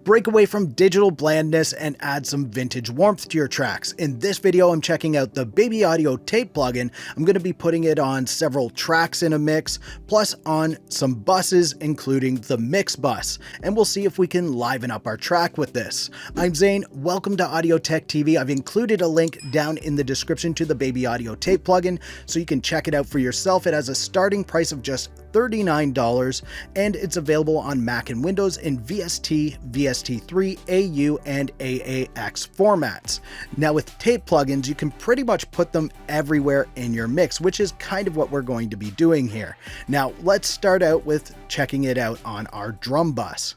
Break away from digital blandness and add some vintage warmth to your tracks. In this video, I'm checking out the Baby Audio tape plugin. I'm going to be putting it on several tracks in a mix, plus on some buses, including the mix bus. And we'll see if we can liven up our track with this. I'm Zane, welcome to Audio Tech TV. I've included a link down in the description to the Baby Audio tape plugin, so you can check it out for yourself. It has a starting price of just $39, and it's available on Mac and Windows in VST, VST3, AU, and AAX formats. Now with tape plugins, you can pretty much put them everywhere in your mix, which is kind of what we're going to be doing here. Now let's start out with checking it out on our drum bus.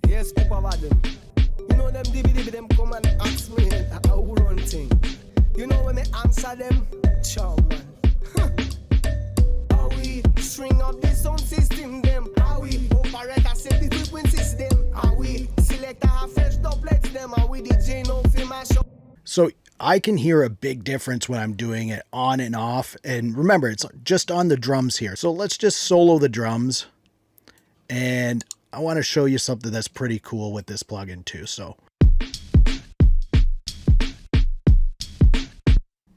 Yes, people about them. You know them DVD, them come and ask me how we run thing. You know when they answer them, chow man. How we string up the sound system them? How we operate a set the frequency system? How we select a fresh doublets them? How we DJ no film and show? So I can hear a big difference when I'm doing it on and off. And remember, it's just on the drums here. So let's just solo the drums. And I want to show you something that's pretty cool with this plugin too. So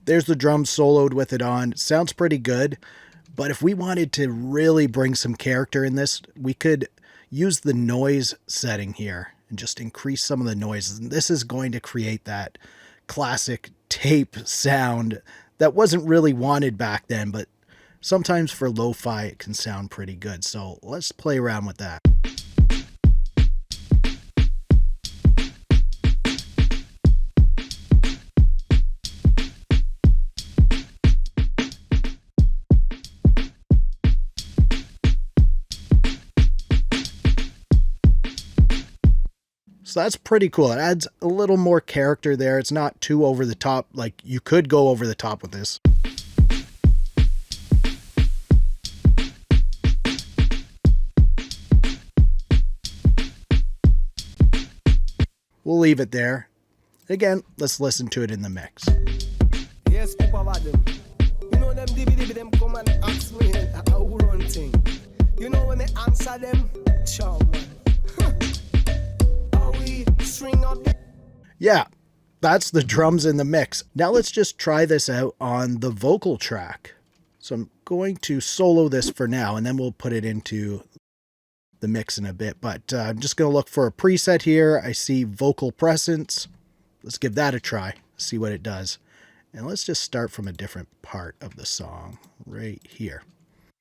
there's the drums soloed with it on. Sounds pretty good. But if we wanted to really bring some character in this, we could use the noise setting here and just increase some of the noises. And this is going to create that classic tape sound that wasn't really wanted back then, but sometimes for lo-fi it can sound pretty good. So let's play around with that. So that's pretty cool. It adds a little more character there. It's not too over the top. Like, you could go over the top with this. We'll leave it there. Again, let's listen to it in the mix. Yes, people about them. You know them DVD, them come and ask me how we run thing. You know when they answer them, chow man. Yeah, that's the drums in the mix. Now let's just try this out on the vocal track. So I'm going to solo this for now, and then we'll put it into the mix in a bit. But I'm just going to look for a preset here. I see vocal presence. Let's give that a try, see what it does. And let's just start from a different part of the song right here.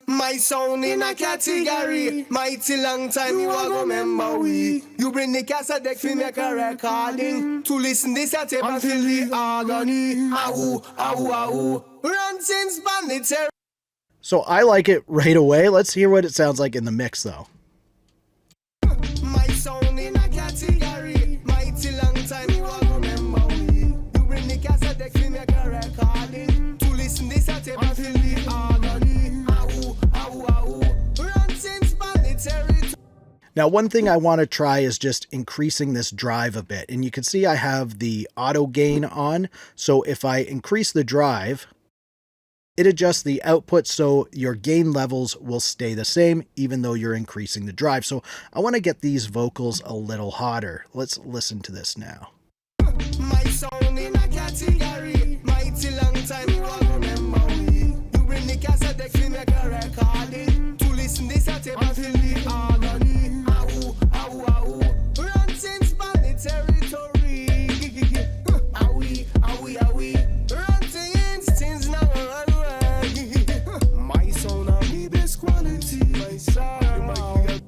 My sound in a category, mighty long time you are go remember we. You bring the cassette deck for make a recording. To listen this a tape and feel the agony. Ahoo, ahoo, ahoo. Run since banditary. So I like it right away. Let's hear what it sounds like in the mix though. My sound in a category, mighty long time you are go remember we. You bring the cassette deck for make a recording. To listen this a tape and feel the agony. Now, one thing I want to try is just increasing this drive a bit. And you can see I have the auto gain on. So if I increase the drive, it adjusts the output so your gain levels will stay the same, even though you're increasing the drive. So I want to get these vocals a little hotter. Let's listen to this now. My sound in a category, mighty long time you will remember we. You bring the cassette deck to make a recording. To listen this a tape and feel the agony. Ahoo, ahoo, ahoo. Run since bandit territory. Ahoo. Run since now run away. My sound of the best quality. My sound.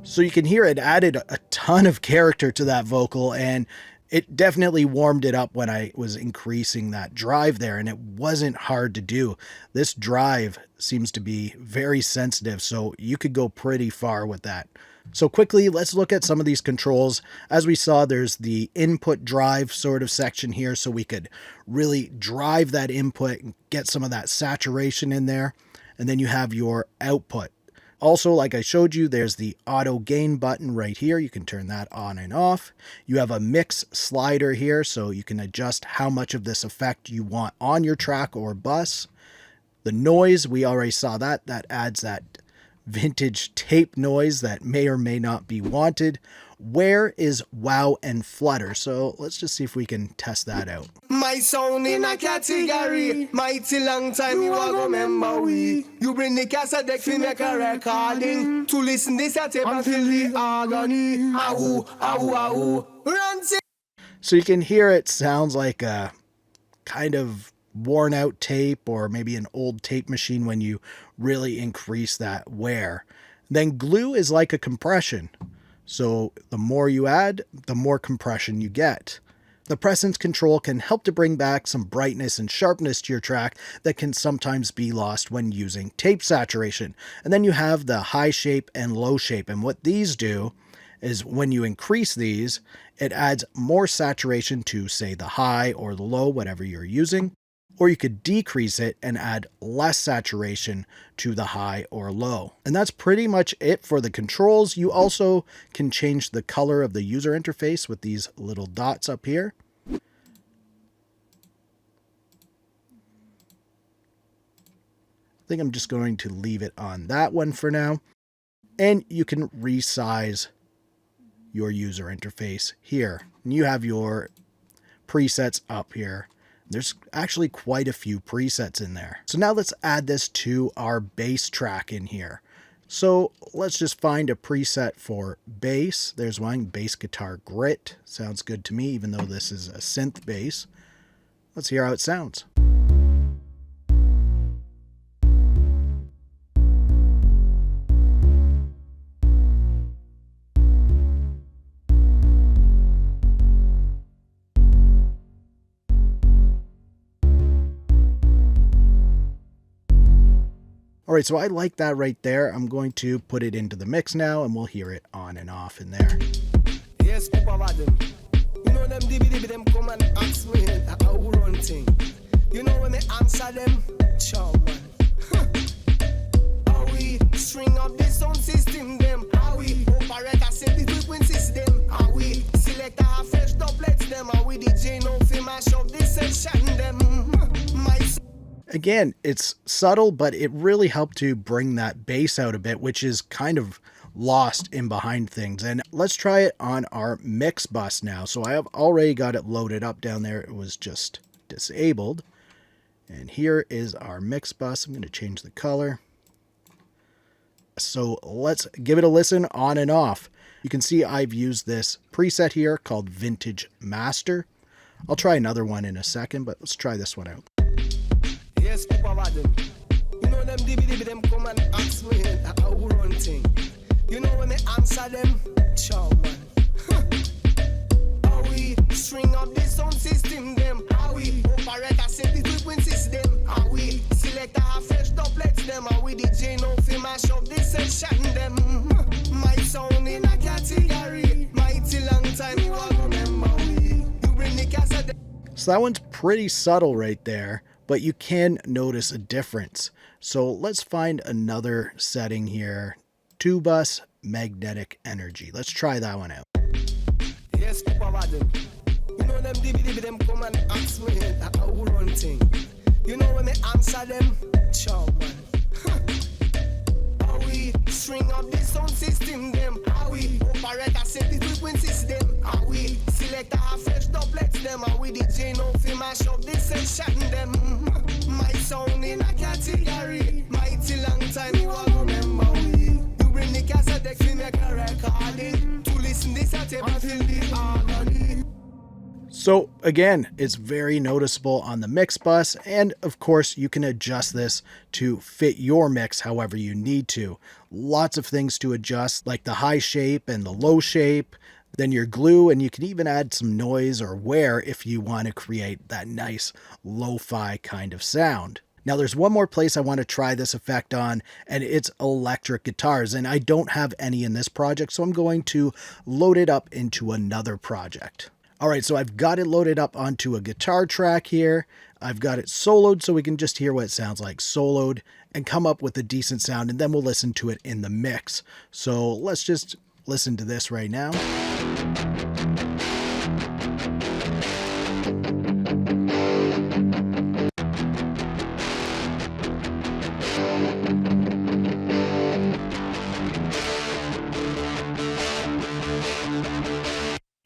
So you can hear it added a ton of character to that vocal, and it definitely warmed it up when I was increasing that drive there, and it wasn't hard to do. This drive seems to be very sensitive, so you could go pretty far with that. So quickly, let's look at some of these controls. As we saw, there's the input drive sort of section here, so we could really drive that input and get some of that saturation in there. And then you have your output. Also, like I showed you, there's the auto gain button right here. You can turn that on and off. You have a mix slider here, so you can adjust how much of this effect you want on your track or bus. The noise, we already saw that. That adds that vintage tape noise that may or may not be wanted. wear is wow and flutter. So let's just see if we can test that out. My sound in a category, mighty long time you a go remember we. You bring the cassette deck fi make a recording, to listen this a tape and feel the agony. Ow, ow, ow, run to. So you can hear it sounds like a kind of worn out tape or maybe an old tape machine when you really increase that wear. Then glue is like a compression. So the more you add, the more compression you get. The presence control can help to bring back some brightness and sharpness to your track that can sometimes be lost when using tape saturation. And then you have the high shape and low shape. And what these do is when you increase these, it adds more saturation to, say, the high or the low, whatever you're using. Or you could decrease it and add less saturation to the high or low. And that's pretty much it for the controls. You also can change the color of the user interface with these little dots up here. I think I'm just going to leave it on that one for now. And you can resize your user interface here. And you have your presets up here. There's actually quite a few presets in there. So now let's add this to our bass track in here. So let's just find a preset for bass. There's one, bass guitar grit. Sounds good to me, even though this is a synth bass. Let's hear how it sounds. All right, so I like that right there. I'm going to put it into the mix now and we'll hear it on and off in there. Yes, Papa Vadim. You know them DVD them come and ask me how run thing. You know when me answer them, chow man. How we string up the sound system them. How we operate a set the frequency system. How we select a fresh doublets them. How we DJ no fi mash up the session them. My Again, it's subtle, but it really helped to bring that bass out a bit, which is kind of lost in behind things. And let's try it on our mix bus now. So I have already got it loaded up down there. It was just disabled. And here is our mix bus. I'm going to change the color. So let's give it a listen on and off. You can see I've used this preset here called Vintage Master. I'll try another one in a second, but let's try this one out. Yes, Papa Vadim. You know them DVD them come and ask me how run thing. You know when me answer them, chow man. How we string up the sound system them. How we operate a set the frequency system. How we select a fresh doublets them. How we DJ no fi mash up the session them. My sound in a category, mighty long time you all remember we. You bring the cassette. So that one's pretty subtle right there, but you can notice a difference. So let's find another setting here. 2-bus magnetic energy. Let's try that one out. Yes, Papa Vadim. You know them DVD them come and ask me how run thing. You know when me answer them, chow man. How we string up the sound system them. How we operate a set the frequency system. How we select a fresh doublets them. How we DJ no fi mash up the session them. My sound in a category, mighty long time you all remember we. You bring the cassette deck fi make a recording, to listen this a tape and feel the agony. So again, it's very noticeable on the mix bus, and of course you can adjust this to fit your mix however you need to. Lots of things to adjust, like the high shape and the low shape, then your glue, and you can even add some noise or wear if you want to create that nice lo-fi kind of sound. Now there's one more place I want to try this effect on, and it's electric guitars, and I don't have any in this project, so I'm going to load it up into another project. All right, so I've got it loaded up onto a guitar track here. I've got it soloed so we can just hear what it sounds like soloed and come up with a decent sound, and then we'll listen to it in the mix. So let's just listen to this right now.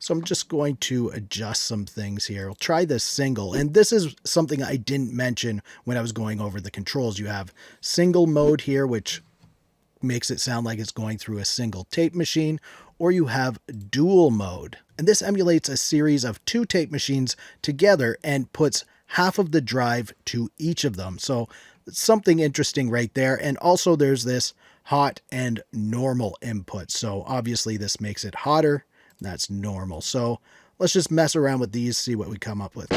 So I'm just going to adjust some things here. I'll try this single, and this is something I didn't mention when I was going over the controls. You have single mode here, which makes it sound like it's going through a single tape machine, or you have dual mode. And this emulates a series of 2 tape machines together and puts half of the drive to each of them. So something interesting right there. And also there's this hot and normal input. So obviously this makes it hotter. That's normal. So let's just mess around with these, see what we come up with.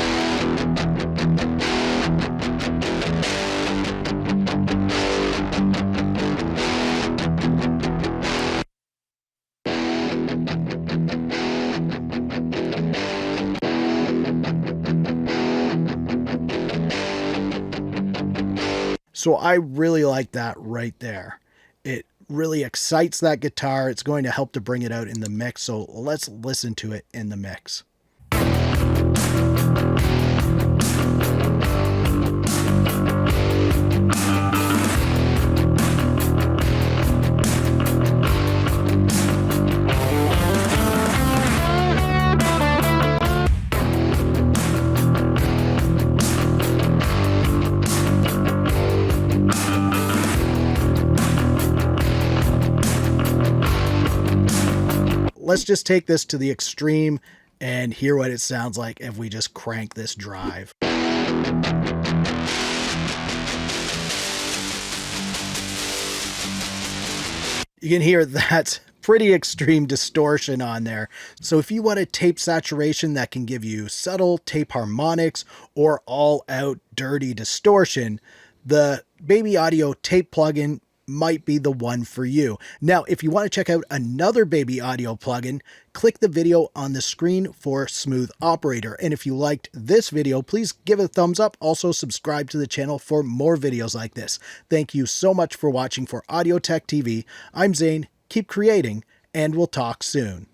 So I really like that right there. It really excites that guitar. It's going to help to bring it out in the mix. So let's listen to it in the mix. Let's just take this to the extreme and hear what it sounds like if we just crank this drive. You can hear that's pretty extreme distortion on there. So if you want a tape saturation that can give you subtle tape harmonics or all out dirty distortion, the Baby Audio tape plugin might be the one for you. Now, if you want to check out another Baby Audio plugin, click the video on the screen for Smooth Operator. And if you liked this video, please give it a thumbs up. Also, subscribe to the channel for more videos like this. Thank you so much for watching for Audio Tech TV. I'm Zane. Keep creating, and we'll talk soon.